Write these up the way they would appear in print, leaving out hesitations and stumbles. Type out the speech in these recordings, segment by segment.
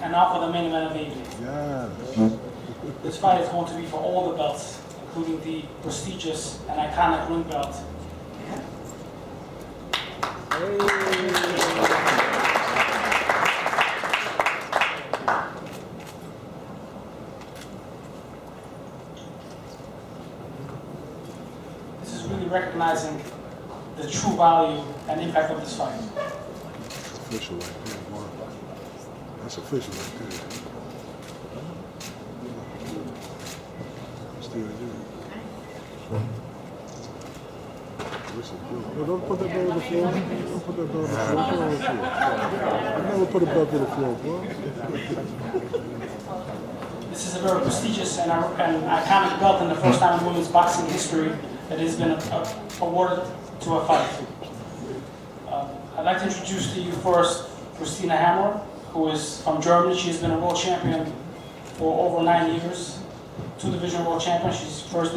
And now for the main event of the evening. Yes. This fight is going to be for all the belts, including the prestigious and iconic ring belt. This is really recognizing the true value and impact of this fight. That's official right there, boy. That's official right there. Still do. Listen, no, don't put that belt on the floor. Don't put that belt on the floor. Put it on the floor. You never put a belt on the floor, boy. This is a very prestigious and iconic belt in the first time in women's boxing history that has been awarded to a fight. I'd like to introduce to you first Christina Hammer, who is from Germany. She has been a world champion for over 9 years, 2-division world champion. She's first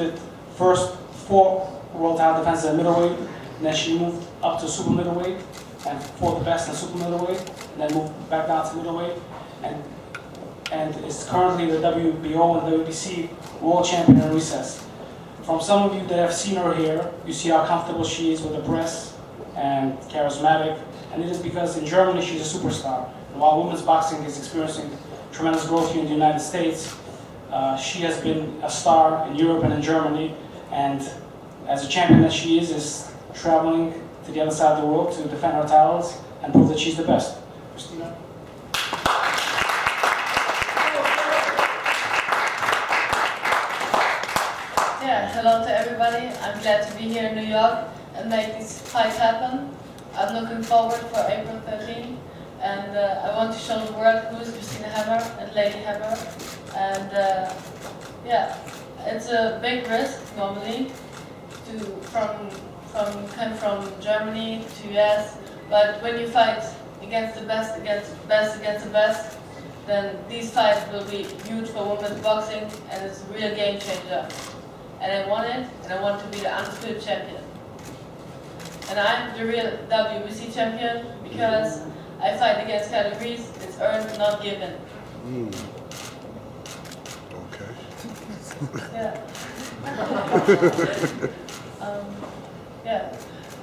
4 world title defenses at middleweight, and then she moved up to super middleweight and fought the best in super middleweight, and then moved back down to middleweight, and is currently the WBO and WBC world champion in recess. From some of you that have seen her here, you see how comfortable she is with the press and charismatic, and it is because in Germany she's a superstar. And while women's boxing is experiencing tremendous growth here in the United States, she has been a star in Europe and in Germany, and as a champion that she is traveling to the other side of the world to defend her titles and prove that she's the best. Christina? Yeah, hello to everybody. I'm glad to be here in New York and make this fight happen. I'm looking forward for April 13, and I want to show the world who is Christina Hammer and Lady Hammer. And yeah, it's a big risk normally to come from Germany to US, but when you fight against the best against the best, then these fights will be huge for women's boxing, and it's a real game changer. And I want it, and I want to be the undisputed champion. And I'm the real WBC champion because I fight against categories. It's earned, not given. Okay. Yeah.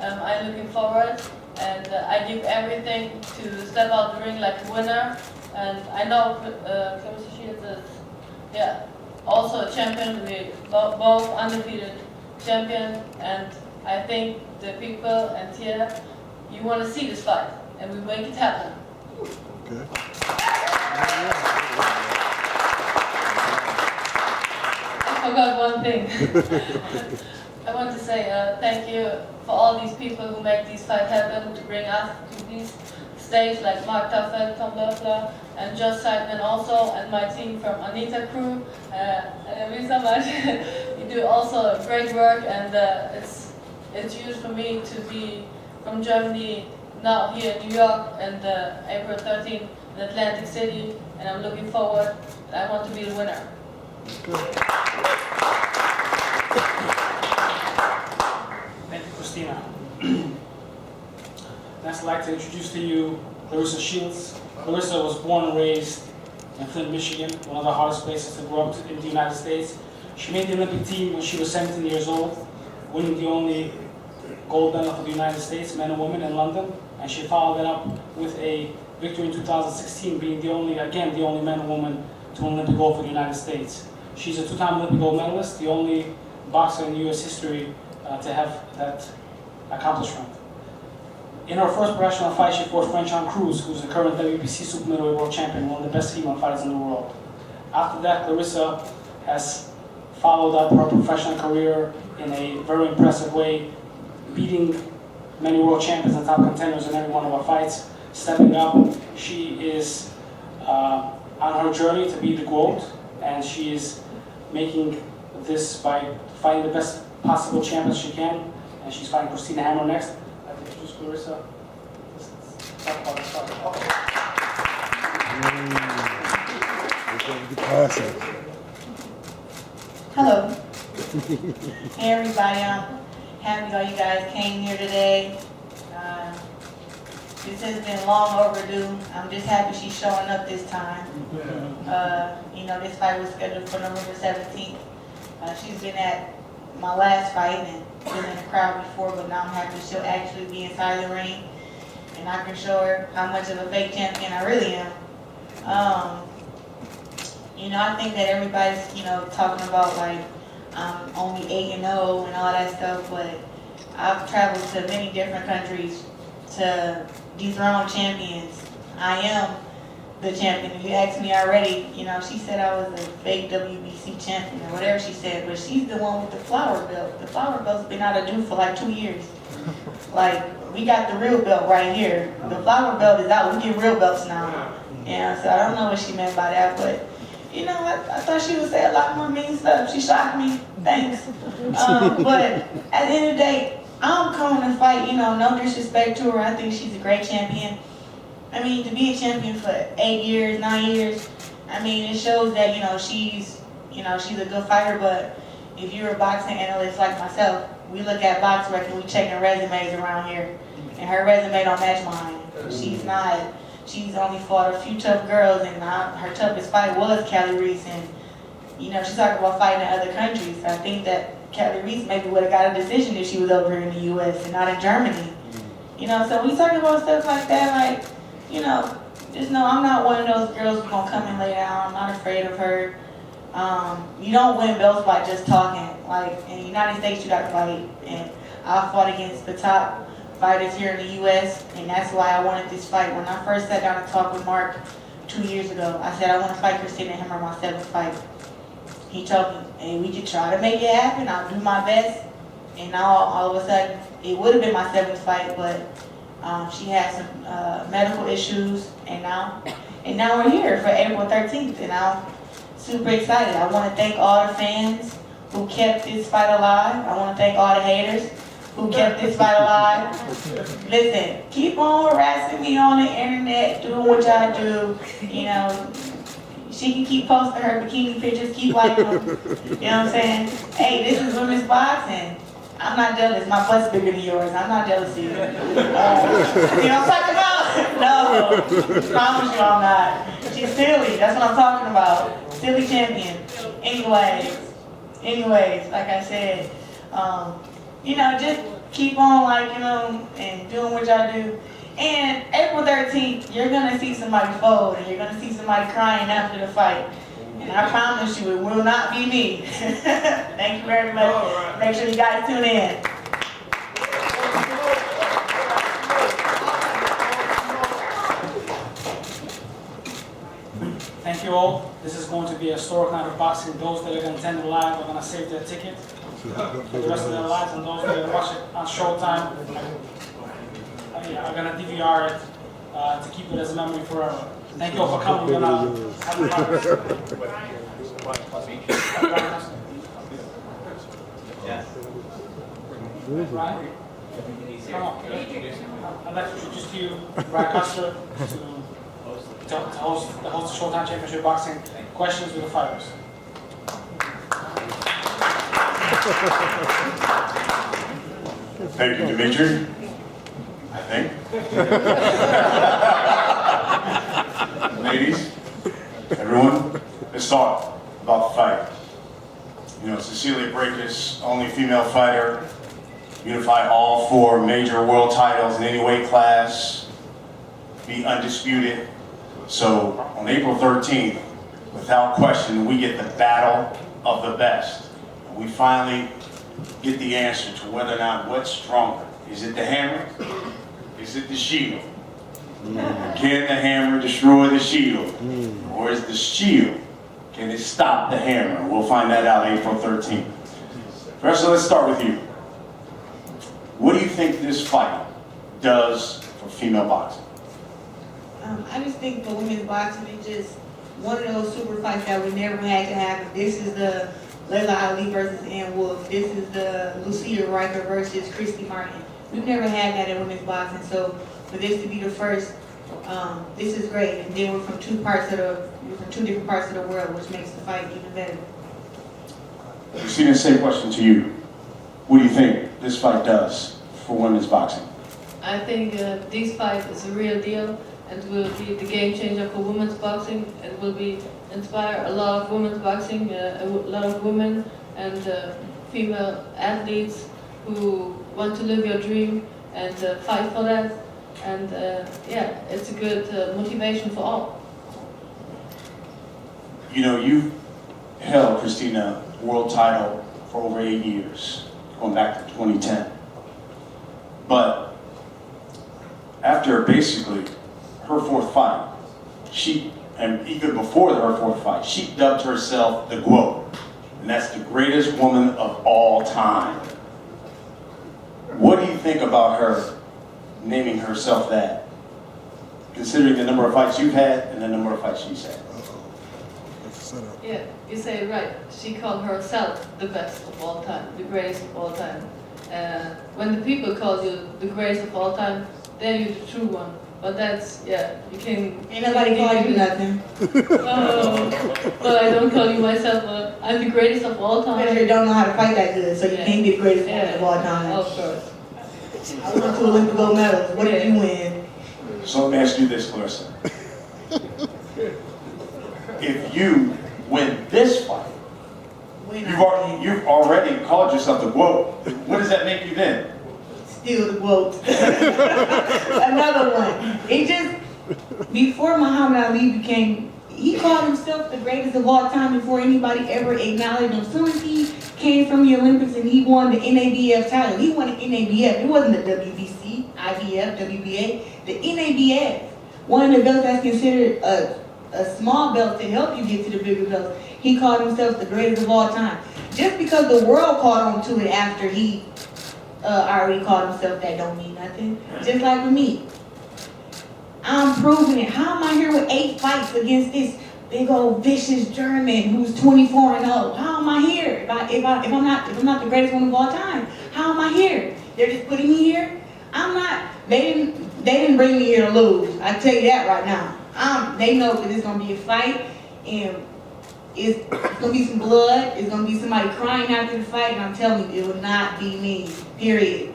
I'm looking forward, and I give everything to step out the ring like a winner. And I know Claressa Sheilds is, also a champion. We both undefeated champion, and I think the people and here, you want to see this fight, and we make it happen. Okay. I forgot one thing. I want to say thank you for all these people who make these fights happen, to bring us to this stage, like Mark Tuffet, Tom Loeffler, and Josh Seidman also, and my team from Anita Crew. I love you so much. You do also great work, and it's huge for me to be from Germany now here in New York, and April 13 in Atlantic City, and I'm looking forward. I want to be the winner. Thank you, Christina. Next, I'd like to introduce to you Claressa Sheilds. Claressa was born and raised in Flint, Michigan, one of the hardest places to grow up in the United States. She made the Olympic team when she was 17 years old, winning the only gold medal for the United States, men and women, in London. And she followed that up with a victory in 2016, being the only man and woman to win Olympic gold for the United States. She's a 2-time Olympic gold medalist, the only boxer in U.S. history to have that accomplishment. In her first professional fight, she fought Franchon Cruz, who's the current WBC super middleweight world champion, one of the best female fighters in the world. After that, Claressa has followed up her professional career in a very impressive way, beating many world champions and top contenders in every one of her fights, stepping up. She is on her journey to be the GOAT, and she is making this by fighting the best possible champions she can, and she's fighting Christina Hammer next. I'd like to introduce Claressa. Let's talk about this fight. Hello. Hey everybody, I'm happy all you guys came here today. This has been long overdue. I'm just happy she's showing up this time. You know, this fight was scheduled for November 17th. She's been at my last fight and been in the crowd before, but now I'm happy she'll actually be inside the ring. And I can show her how much of a fake champion I really am. You know, I think that everybody's, you know, talking about like only 8-0 and all that stuff, but I've traveled to many different countries to dethrone champions. I am the champion. You asked me already, you know, she said I was a fake WBC champion or whatever she said, but she's the one with the flower belt. The flower belt's been out of due for like 2 years. Like, we got the real belt right here. The flower belt is out. We get real belts now. Yeah, so I don't know what she meant by that, but you know, I thought she would say a lot more mean stuff. She shocked me. Thanks. But at the end of the day, I'm coming to fight, you know, no disrespect to her. I think she's a great champion. I mean, to be a champion for 8 years, 9 years, I mean, it shows that, she's a good fighter, but if you're a boxing analyst like myself, we look at box records, we checking resumes around here, and her resume don't match mine. She's only fought a few tough girls, and her toughest fight was Callie Reese, and, she's talking about fighting in other countries. I think that Callie Reese maybe would have got a decision if she was over here in the U.S. and not in Germany. So we talking about stuff like that, like, just know I'm not one of those girls who's gonna come and lay down. I'm not afraid of her. You don't win belts by just talking. Like, in the United States, you gotta fight. And I fought against the top fighters here in the U.S., and that's why I wanted this fight. When I first sat down and talked with Mark 2 years ago, I said I want to fight Christina and him on my 7th fight. He told me, hey, we could try to make it happen. I'll do my best. And now all of a sudden, it would have been my 7th fight, but she had some medical issues, and now we're here for April 13th, and I'm super excited. I want to thank all the fans who kept this fight alive. I want to thank all the haters who kept this fight alive. Listen, keep on harassing me on the internet, doing what y'all do. She can keep posting her bikini pictures, keep liking them. You know what I'm saying? Hey, this is women's boxing. I'm not jealous. My butt's bigger than yours. I'm not jealous of you. You know what I'm talking about? No. Promise you I'm not. She's silly. That's what I'm talking about. Silly champion. Anyways, like I said, just keep on and doing what y'all do. And April 13th, you're going to see somebody fold, and you're going to see somebody crying after the fight. And I promise you, it will not be me. Thank you very much. Right. Make sure you guys tune in. Thank you all. This is going to be a historic night of boxing. Those that are going to attend it live are going to save their ticket for the rest of their lives, and those that are going to watch it on Showtime are going to DVR it to keep it as a memory forever. Thank you all for coming. We're going to have a Brian? Come on. I'd like to introduce to you Brian Custer to host the Showtime Championship Boxing Questions with the Fighters. Thank you, Dimitri. I think. Ladies, everyone, let's talk about the fight. Cecilia Brækhus, only female fighter, unify all 4 major world titles in any weight class, be undisputed. So on April 13th, without question, we get the battle of the best. And we finally get the answer to whether or not what's stronger. Is it the hammer? Is it the shield? Can the hammer destroy the shield? Or is the shield, can it stop the hammer? We'll find that out April 13th. First, let's start with you. What do you think this fight does for female boxing? I just think for women's boxing, it's just one of those super fights that we never had to happen. This is the Layla Ali versus Ann Wolfe. This is the Lucia Riker versus Christy Martin. We've never had that in women's boxing, so for this to be the first, this is great. And then we're from two different parts of the world, which makes the fight even better. Christina, same question to you. What do you think this fight does for women's boxing? I think this fight is a real deal and will be the game changer for women's boxing. It will be inspire a lot of women's boxing, a lot of women and female athletes who want to live your dream and fight for that. And yeah, it's a good motivation for all. You know, you held, Christina, world title for over 8 years, going back to 2010. But after basically her fourth fight, and even before her fourth fight, she dubbed herself the GOAT, and that's the greatest woman of all time. What do you think about her naming herself that, considering the number of fights you've had and the number of fights she's had? That's a setup. Yeah, you say it right. She called herself the best of all time, the greatest of all time. When the people call you the greatest of all time, then you're the true one. But that's, yeah, you can... Ain't nobody call you nothing. Oh, but I don't call you myself, I'm the greatest of all time. Because you don't know how to fight that good, so you Yeah. can't be the greatest Yeah. of all time. Of course. I went to Olympic gold medals. What did you win? So let me ask you this, Claressa. If you win this fight, Win you've already called yourself the GOAT. What does that make you then? Still the quote. Another one. It just, before Muhammad Ali he called himself the greatest of all time before anybody ever acknowledged him. As soon as he came from the Olympics and he won the NABF title, he won the NABF. It wasn't the WBC, IBF, WBA, the NABF. One of the belts that's considered a small belt to help you get to the bigger belts. He called himself the greatest of all time. Just because the world caught on to it after he already called himself that don't mean nothing. Just like with me. I'm proving it. How am I here with 8 fights against this big old vicious German who's 24-0? How am I here? If I'm not the greatest one of all time, how am I here? They're just putting me here. I'm not. They didn't bring me here to lose. I tell you that right now. They know that it's gonna be a fight, and it's gonna be some blood. It's gonna be somebody crying after the fight, and I'm telling you, it will not be me. Period.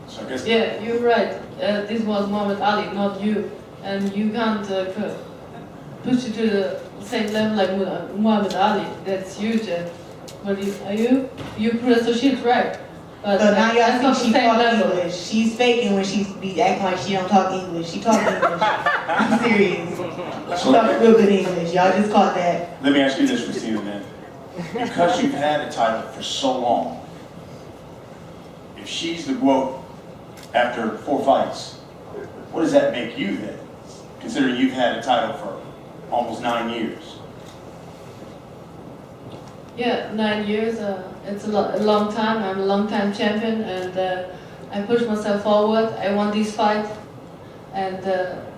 So I guess Yeah, you're right. This was Muhammad Ali, not you. And you can't push it to the same level like Muhammad Ali. That's huge. But you Professor Sheilds, right? But So now y'all that's not think the she same talk level. English. She's faking when she be acting like she don't talk English. She talk English. I'm serious. She talk real good English. Y'all just caught that. let me ask you this, Christina, then. Because you've had a title for so long, if she's the GOAT after 4 fights, what does that make you then? Considering you've had a title for almost 9 years. Yeah, 9 years. It's a long time. I'm a long-time champion, and I pushed myself forward. I won this fight, and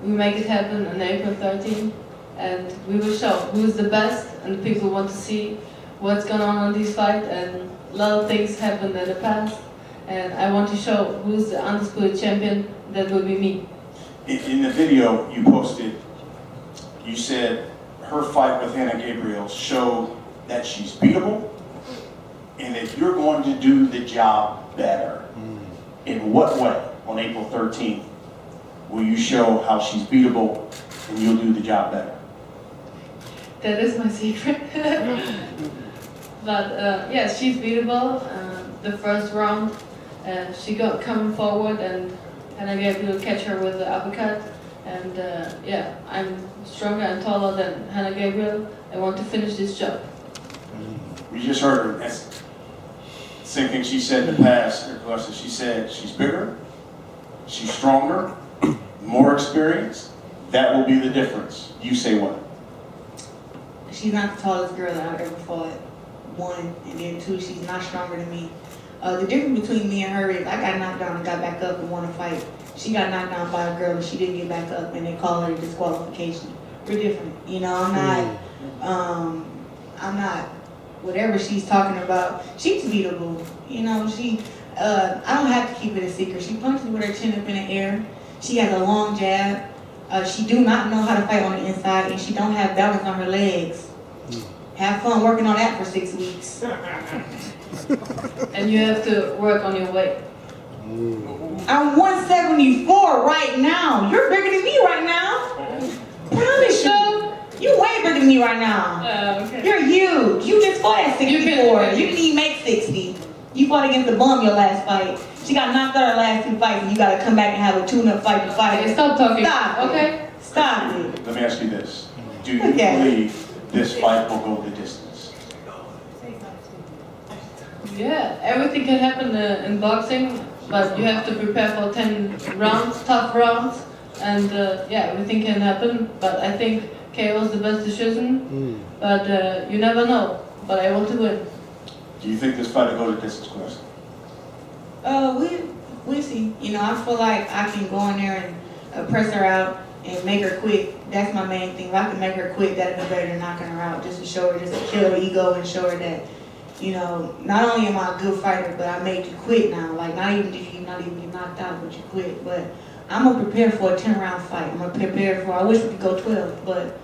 we make it happen on April 13th. And we will show who's the best, and the people want to see what's going on this fight. And a lot of things happened in the past, and I want to show who's the undisputed champion. That will be me. In the video you posted, you said her fight with Hannah Gabriel showed that she's beatable and that you're going to do the job better. In what way, on April 13th, will you show how she's beatable and you'll do the job better? That is my secret. But yeah, she's beatable. The first round, she got coming forward, and I gave to catch her with the uppercut. And yeah, I'm stronger and taller than Hannah Gabriel. I want to finish this job. We just heard her. That's the same thing she said in the past. She said she's bigger, she's stronger, more experienced. That will be the difference. You say what? She's not the tallest girl that I've ever fought. 1, and then 2, she's not stronger than me. The difference between me and her is I got knocked down and got back up and won a fight. She got knocked down by a girl and she didn't get back up, and they call her a disqualification. We're different. You know, I'm not whatever she's talking about. She's beatable. You know, I don't have to keep it a secret. She punches with her chin up in the air. She has a long jab. She do not know how to fight on the inside, and she don't have balance on her legs. Have fun working on that for 6 weeks. And you have to work on your weight. I'm 174 right now. You're bigger than me right now. Promise you. You way bigger than me right now. Okay. You're huge. You just fought at 64. You didn't even make 60. You fought against the bum your last fight. She got knocked out her last 2 fights, and you gotta come back and have a tune-up fight to fight. Okay, stop talking. Stop it. Okay. Stop it. Let me ask you this. Do you Okay. believe this fight will go the distance? Yeah, everything can happen in boxing, but you have to prepare for 10 rounds, tough rounds, and yeah, everything can happen. But I think KO is the best decision. But you never know. But I want to win. Do you think this fight will go the distance, Claressa? We see. You know, I feel like I can go in there and press her out and make her quit. That's my main thing. If I can make her quit, that'd be better than knocking her out. Just to show her, just to kill her ego and show her that, you know, not only am I a good fighter, but I made you quit now. Like, not even get knocked out, but you quit. But I'm gonna prepare for a 10-round fight. I'm gonna prepare for. I wish we could go 12, but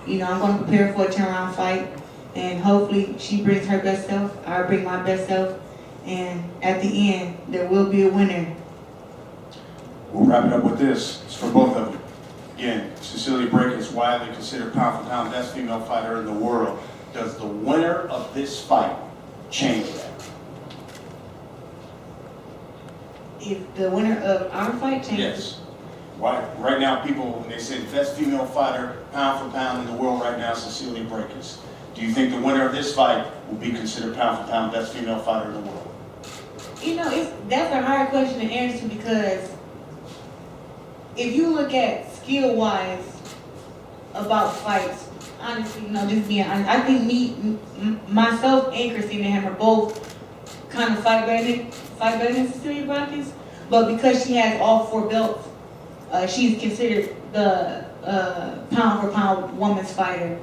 you know, I'm gonna prepare for a 10-round fight, and hopefully she brings her best self. I bring my best self. And at the end, there will be a winner. We'll wrap it up with this. It's for both of you. Again, Cecilia Brækhus is widely considered pound for pound best female fighter in the world. Does the winner of this fight change that? If the winner of our fight changes, Yes. Right now, people, when they say the best female fighter, pound for pound in the world right now, Cecilia Brækhus. Do you think the winner of this fight will be considered pound for pound best female fighter in the world? you know, that's a hard question to answer because if you look at skill-wise about fights, honestly, you know, just being honest, I think myself and Christina Hammer both kind of fight better than Cecilia Brækhus, but because she has all 4 belts, she's considered the pound for pound woman's fighter.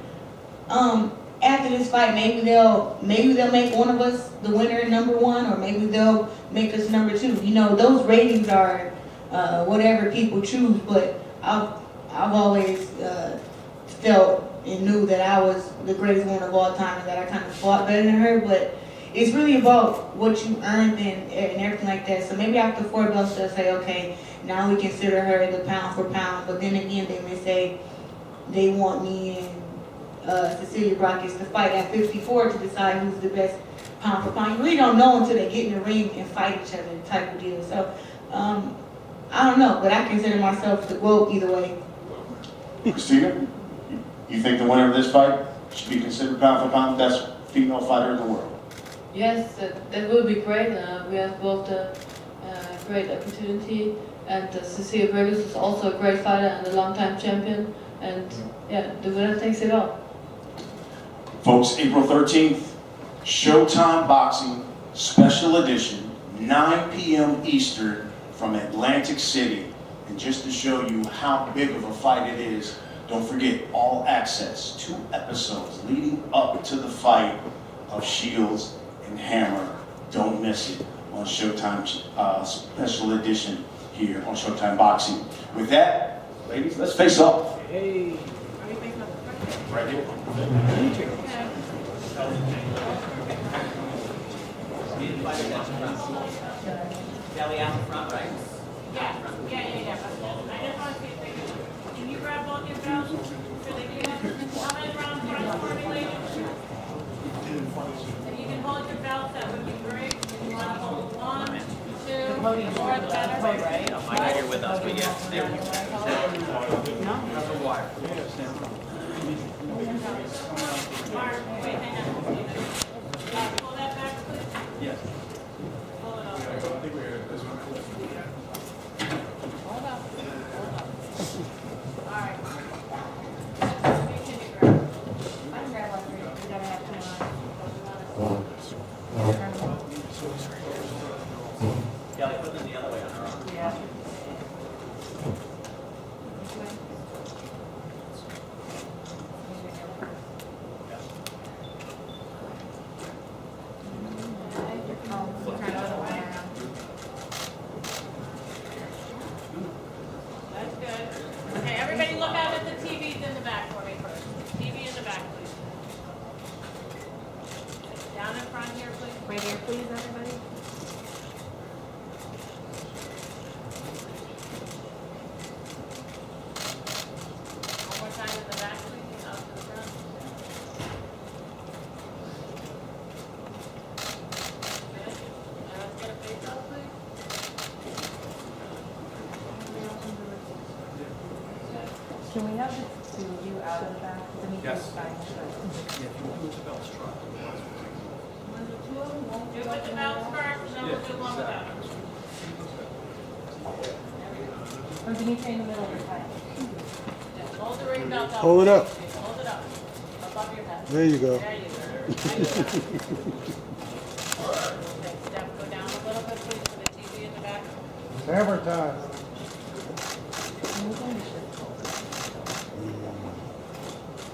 After this fight, maybe they'll make one of us the winner, #1, or maybe they'll make us #2. You know, those ratings are whatever people choose. But I've always felt and knew that I was the greatest woman of all time, and that I kind of fought better than her. But it's really about what you earned and everything like that. So maybe after 4 belts, they'll say, okay, now we consider her the pound for pound. But then again, they may say they want me and Cecilia Brækhus to fight at 54 to decide who's the best pound for pound. You really don't know until they get in the ring and fight each other, type of deal. So I don't know, but I consider myself the GOAT either way. Christina, you think the winner of this fight should be considered pound for pound best female fighter in the world? Yes, that will be great. We have both a great opportunity, and Cecilia Brækhus is also a great fighter and a long-time champion. And yeah, the winner takes it all. Folks, April 13th, Showtime Boxing Special Edition, 9 p.m. Eastern from Atlantic City. And just to show you how big of a fight it is, don't forget all access, 2 episodes leading up to the fight of Sheilds and Hammer. Don't miss it on Showtime Special Edition here on Showtime Boxing. With that, ladies, let's face off. Hey. Right here. Belly out in front, right? Yeah. I just want to see if they can you grab both your belts? Really good. How many rounds for me, ladies? If you can hold your belts, that would be great. If you want to hold 1, 2, more the better. Right? I might not here with us, but yeah, there. No. Water. Mark, wait, hang on. Pull that back, please. Yes. Pull it up. Hold up. All right. Can you grab? I can grab one for you. We gotta have 2 on. Yeah, they put them the other way on our arm. Yeah. Can we have the two of you out of the back? The meeting Yes. is fine. Do with the belts first, and then we'll do one without. Or Dimitri in the middle of the time. Hold the ring belt up. Hold it up. Hold it up. Above your head. There you go. There you go. Okay, step, go down a little bit, please, for the TV in the back. Hammer time.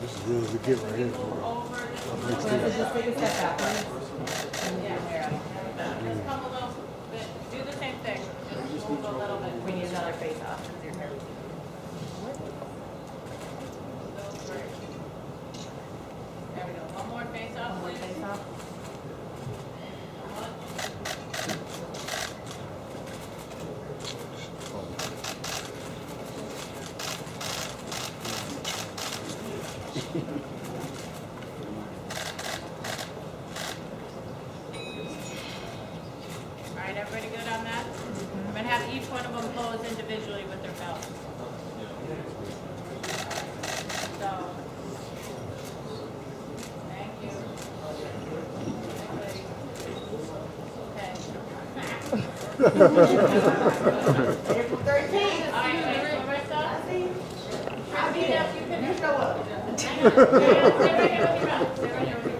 This is really the get right here. Over, just a Makes little sense. bit. Just take a step backwards. Just come a little bit, do the same thing, just move a little bit. We need another face off because your hair. There we go, one more face off, One more please. face off. All right, everybody good on that? I'm gonna have each one of them pose individually with their belt. So, thank you. Okay. All right, wait, Claressa? Christina, you can show up. Stay right here with your belt. Stay right here with your